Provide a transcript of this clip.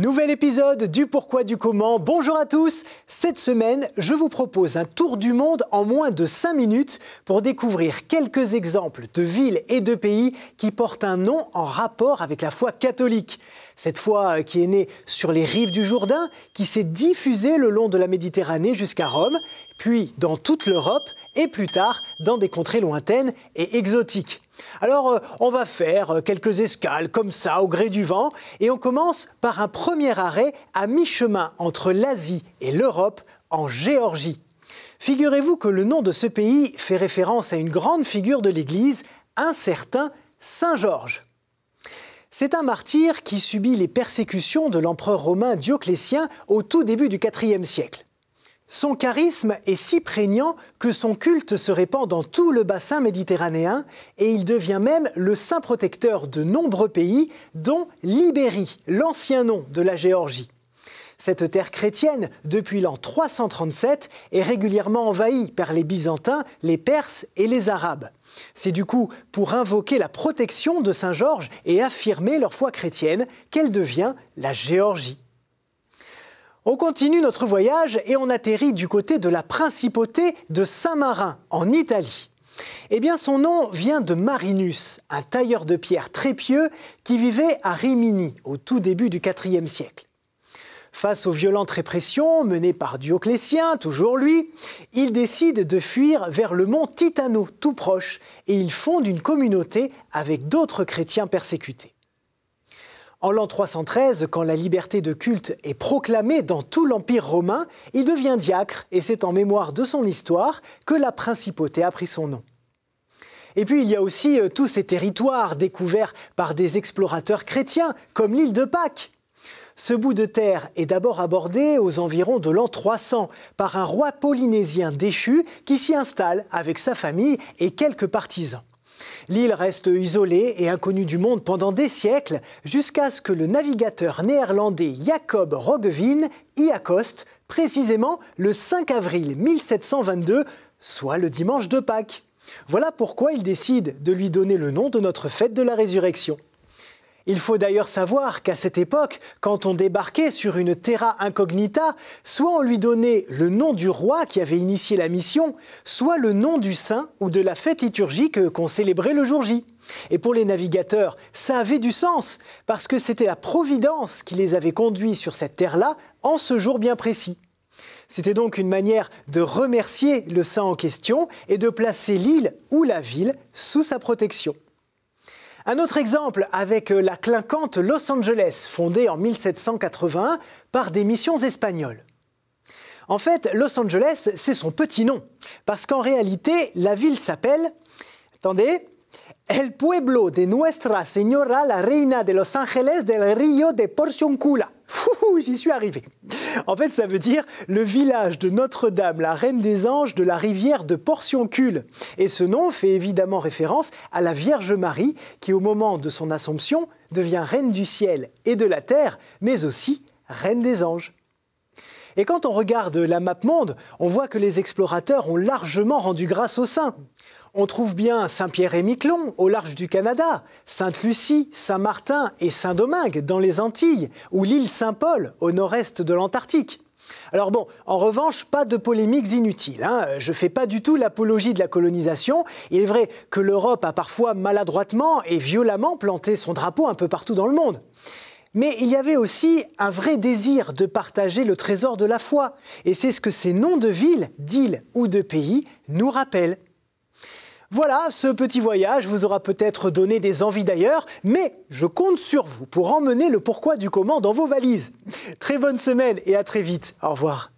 Nouvel épisode du Pourquoi du Comment. Bonjour à tous. Cette semaine, je vous propose un tour du monde en moins de 5 minutes pour découvrir quelques exemples de villes et de pays qui portent un nom en rapport avec la foi catholique. Cette foi qui est née sur les rives du Jourdain, qui s'est diffusée le long de la Méditerranée jusqu'à Rome, puis dans toute l'Europe et plus tard dans des contrées lointaines et exotiques. Alors, on va faire quelques escales comme ça au gré du vent et on commence par un premier arrêt à mi-chemin entre l'Asie et l'Europe en Géorgie. Figurez-vous que le nom de ce pays fait référence à une grande figure de l'Église, un certain Saint Georges. C'est un martyr qui subit les persécutions de l'empereur romain Dioclétien au tout début du IVe siècle. Son charisme est si prégnant que son culte se répand dans tout le bassin méditerranéen et il devient même le saint protecteur de nombreux pays, dont l'Ibérie, l'ancien nom de la Géorgie. Cette terre chrétienne, depuis l'an 337, est régulièrement envahie par les Byzantins, les Perses et les Arabes. C'est du coup pour invoquer la protection de Saint Georges et affirmer leur foi chrétienne qu'elle devient la Géorgie. On continue notre voyage et on atterrit du côté de la principauté de Saint-Marin, en Italie. Eh bien, son nom vient de Marinus, un tailleur de pierre très pieux qui vivait à Rimini au tout début du IVe siècle. Face aux violentes répressions menées par Dioclétien, toujours lui, il décide de fuir vers le mont Titano, tout proche, et il fonde une communauté avec d'autres chrétiens persécutés. En l'an 313, quand la liberté de culte est proclamée dans tout l'Empire romain, il devient diacre et c'est en mémoire de son histoire que la principauté a pris son nom. Et puis il y a aussi tous ces territoires découverts par des explorateurs chrétiens, comme l'île de Pâques. Ce bout de terre est d'abord abordé aux environs de l'an 300 par un roi polynésien déchu qui s'y installe avec sa famille et quelques partisans. L'île reste isolée et inconnue du monde pendant des siècles, jusqu'à ce que le navigateur néerlandais Jacob Roggeveen y accoste, précisément le 5 avril 1722, soit le dimanche de Pâques. Voilà pourquoi il décide de lui donner le nom de notre fête de la résurrection. Il faut d'ailleurs savoir qu'à cette époque, quand on débarquait sur une terra incognita, soit on lui donnait le nom du roi qui avait initié la mission, soit le nom du saint ou de la fête liturgique qu'on célébrait le jour J. Et pour les navigateurs, ça avait du sens, parce que c'était la providence qui les avait conduits sur cette terre-là en ce jour bien précis. C'était donc une manière de remercier le saint en question et de placer l'île ou la ville sous sa protection. Un autre exemple avec la clinquante Los Angeles, fondée en 1781 par des missions espagnoles. En fait, Los Angeles, c'est son petit nom, parce qu'en réalité, la ville s'appelle, attendez, El Pueblo de Nuestra Señora la Reina de Los Ángeles del Río de Porciúncula. J'y suis arrivé. En fait, ça veut dire le village de Notre-Dame, la Reine des Anges de la rivière de Porciúncule. Et ce nom fait évidemment référence à la Vierge Marie qui, au moment de son Assomption, devient Reine du ciel et de la terre, mais aussi Reine des Anges. Et quand on regarde la map monde, on voit que les explorateurs ont largement rendu grâce aux saints. On trouve bien Saint-Pierre-et-Miquelon au large du Canada, Sainte-Lucie, Saint-Martin et Saint-Domingue dans les Antilles, ou l'île Saint-Paul au nord-est de l'Antarctique. Alors bon, en revanche, pas de polémiques inutiles. Je ne fais pas du tout l'apologie de la colonisation. Il est vrai que l'Europe a parfois maladroitement et violemment planté son drapeau un peu partout dans le monde. Mais il y avait aussi un vrai désir de partager le trésor de la foi. Et c'est ce que ces noms de villes, d'îles ou de pays nous rappellent. Voilà, ce petit voyage vous aura peut-être donné des envies d'ailleurs, mais je compte sur vous pour emmener le pourquoi du comment dans vos valises. Très bonne semaine et à très vite. Au revoir.